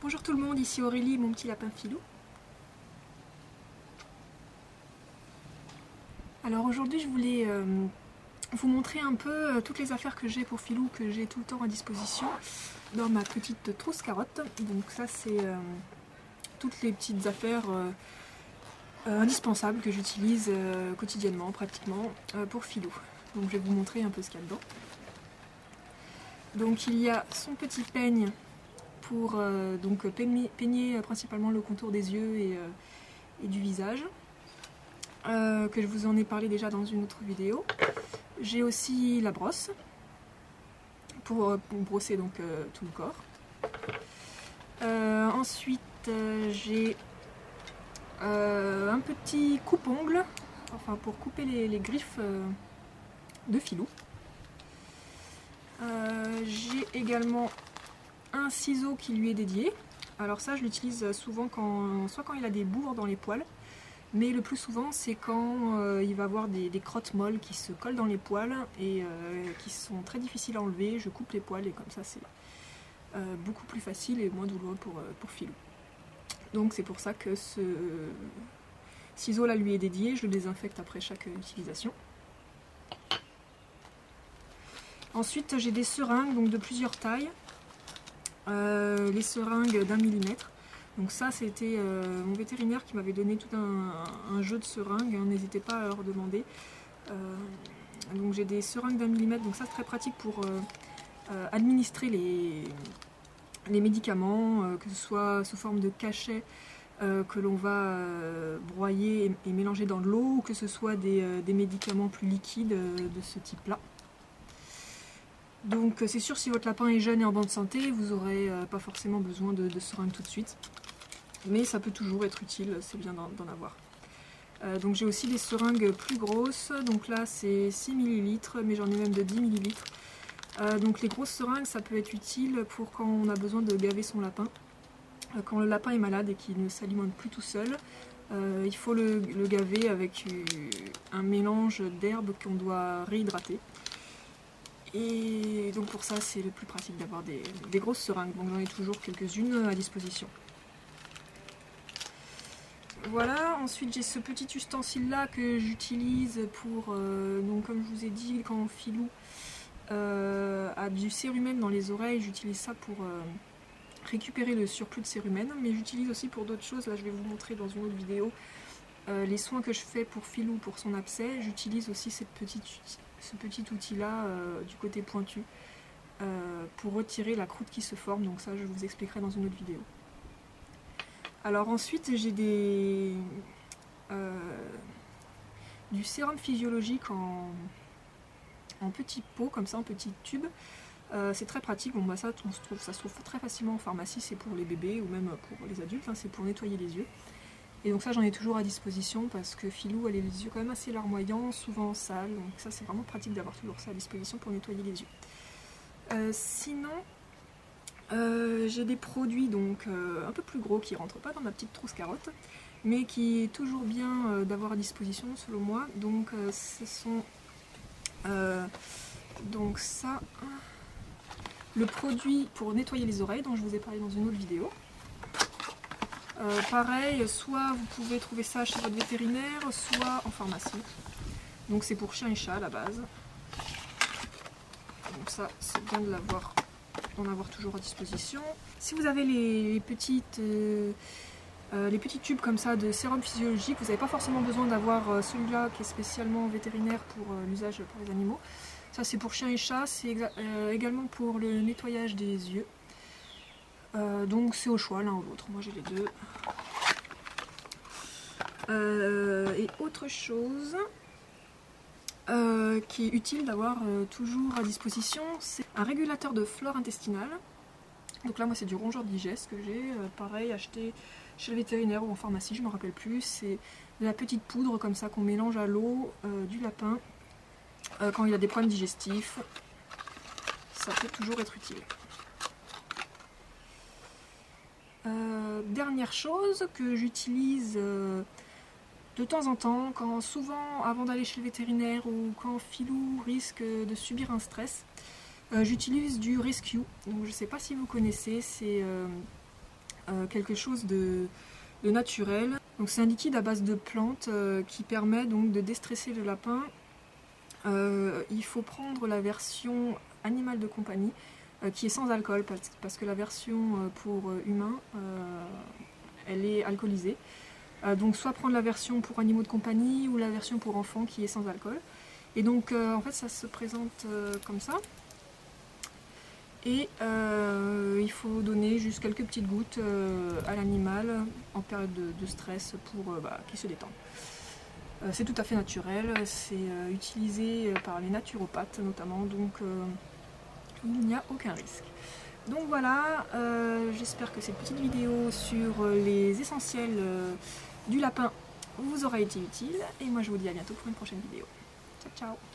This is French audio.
Bonjour tout le monde, ici Aurélie, mon petit lapin Filou. Alors aujourd'hui je voulais vous montrer un peu toutes les affaires que j'ai pour Filou, que j'ai tout le temps à disposition dans ma petite trousse carotte. Donc ça c'est toutes les petites affaires indispensables que j'utilise quotidiennement pratiquement pour Filou. Donc je vais vous montrer un peu ce qu'il y a dedans. Donc il y a son petit peigne pour peigner principalement le contour des yeux et du visage, que je vous en ai parlé déjà dans une autre vidéo. J'ai aussi la brosse pour brosser donc tout le corps. Ensuite j'ai un petit coupe-ongle, enfin pour couper les griffes de Filou. J'ai également un ciseau qui lui est dédié. Alors ça je l'utilise souvent soit quand il a des bourres dans les poils, mais le plus souvent c'est quand il va avoir des crottes molles qui se collent dans les poils et qui sont très difficiles à enlever. Je coupe les poils et comme ça c'est beaucoup plus facile et moins douloureux pour Filou. Donc c'est pour ça que ce ciseau là lui est dédié, je le désinfecte après chaque utilisation. Ensuite j'ai des seringues donc de plusieurs tailles. Les seringues d'1 millimètre. Donc ça c'était mon vétérinaire qui m'avait donné tout un jeu de seringues, hein, n'hésitez pas à leur demander. Donc j'ai des seringues d'1 millimètre, donc ça c'est très pratique pour administrer les médicaments, que ce soit sous forme de cachet que l'on va broyer et mélanger dans de l'eau, ou que ce soit des médicaments plus liquides de ce type là. Donc c'est sûr, si votre lapin est jeune et en bonne santé, vous n'aurez pas forcément besoin de seringue tout de suite. Mais ça peut toujours être utile, c'est bien d'en avoir. Donc j'ai aussi des seringues plus grosses, donc là c'est 6 ml, mais j'en ai même de 10 ml. Donc les grosses seringues, ça peut être utile pour quand on a besoin de gaver son lapin. Quand le lapin est malade et qu'il ne s'alimente plus tout seul, il faut le gaver avec un mélange d'herbes qu'on doit réhydrater. Et donc pour ça c'est le plus pratique d'avoir des grosses seringues, donc j'en ai toujours quelques-unes à disposition. Voilà, ensuite j'ai ce petit ustensile là que j'utilise pour, donc comme je vous ai dit, quand Filou a du cérumen dans les oreilles, j'utilise ça pour récupérer le surplus de cérumen, mais j'utilise aussi pour d'autres choses. Là je vais vous montrer dans une autre vidéo les soins que je fais pour Filou pour son abcès. J'utilise aussi ce petit outil là du côté pointu pour retirer la croûte qui se forme, donc ça je vous expliquerai dans une autre vidéo. Alors ensuite j'ai du sérum physiologique en petit pot, comme ça, en petit tube. C'est très pratique, bon, bah, ça se trouve très facilement en pharmacie, c'est pour les bébés ou même pour les adultes, hein, c'est pour nettoyer les yeux. Et donc ça j'en ai toujours à disposition parce que Filou a les yeux quand même assez larmoyants, souvent sales, donc ça c'est vraiment pratique d'avoir toujours ça à disposition pour nettoyer les yeux. Sinon j'ai des produits donc un peu plus gros qui ne rentrent pas dans ma petite trousse carotte, mais qui est toujours bien d'avoir à disposition selon moi. Donc ce sont donc ça, le produit pour nettoyer les oreilles dont je vous ai parlé dans une autre vidéo. Pareil, soit vous pouvez trouver ça chez votre vétérinaire, soit en pharmacie. Donc c'est pour chien et chat à la base. Donc ça c'est bien de l'avoir, d'en avoir toujours à disposition. Si vous avez les petits tubes comme ça de sérum physiologique, vous n'avez pas forcément besoin d'avoir celui-là qui est spécialement vétérinaire pour l'usage pour les animaux. Ça c'est pour chien et chat, c'est également pour le nettoyage des yeux. Donc c'est au choix l'un ou l'autre, moi j'ai les deux. Et autre chose qui est utile d'avoir toujours à disposition, c'est un régulateur de flore intestinale. Donc là moi c'est du rongeur digeste que j'ai, pareil, acheté chez le vétérinaire ou en pharmacie, je ne me rappelle plus. C'est de la petite poudre comme ça qu'on mélange à l'eau du lapin quand il a des problèmes digestifs. Ça peut toujours être utile. Dernière chose que j'utilise de temps en temps, souvent avant d'aller chez le vétérinaire ou quand Filou risque de subir un stress, j'utilise du Rescue. Donc je ne sais pas si vous connaissez, c'est quelque chose de naturel. Donc c'est un liquide à base de plantes qui permet donc de déstresser le lapin. Il faut prendre la version animal de compagnie qui est sans alcool parce que la version pour humains elle est alcoolisée. Donc soit prendre la version pour animaux de compagnie ou la version pour enfants qui est sans alcool. Et donc en fait ça se présente comme ça. Et il faut donner juste quelques petites gouttes à l'animal en période de stress pour qu'il se détende. C'est tout à fait naturel, c'est utilisé par les naturopathes notamment, donc il n'y a aucun risque. Donc voilà, j'espère que cette petite vidéo sur les essentiels du lapin vous aura été utile, et moi je vous dis à bientôt pour une prochaine vidéo. Ciao ciao.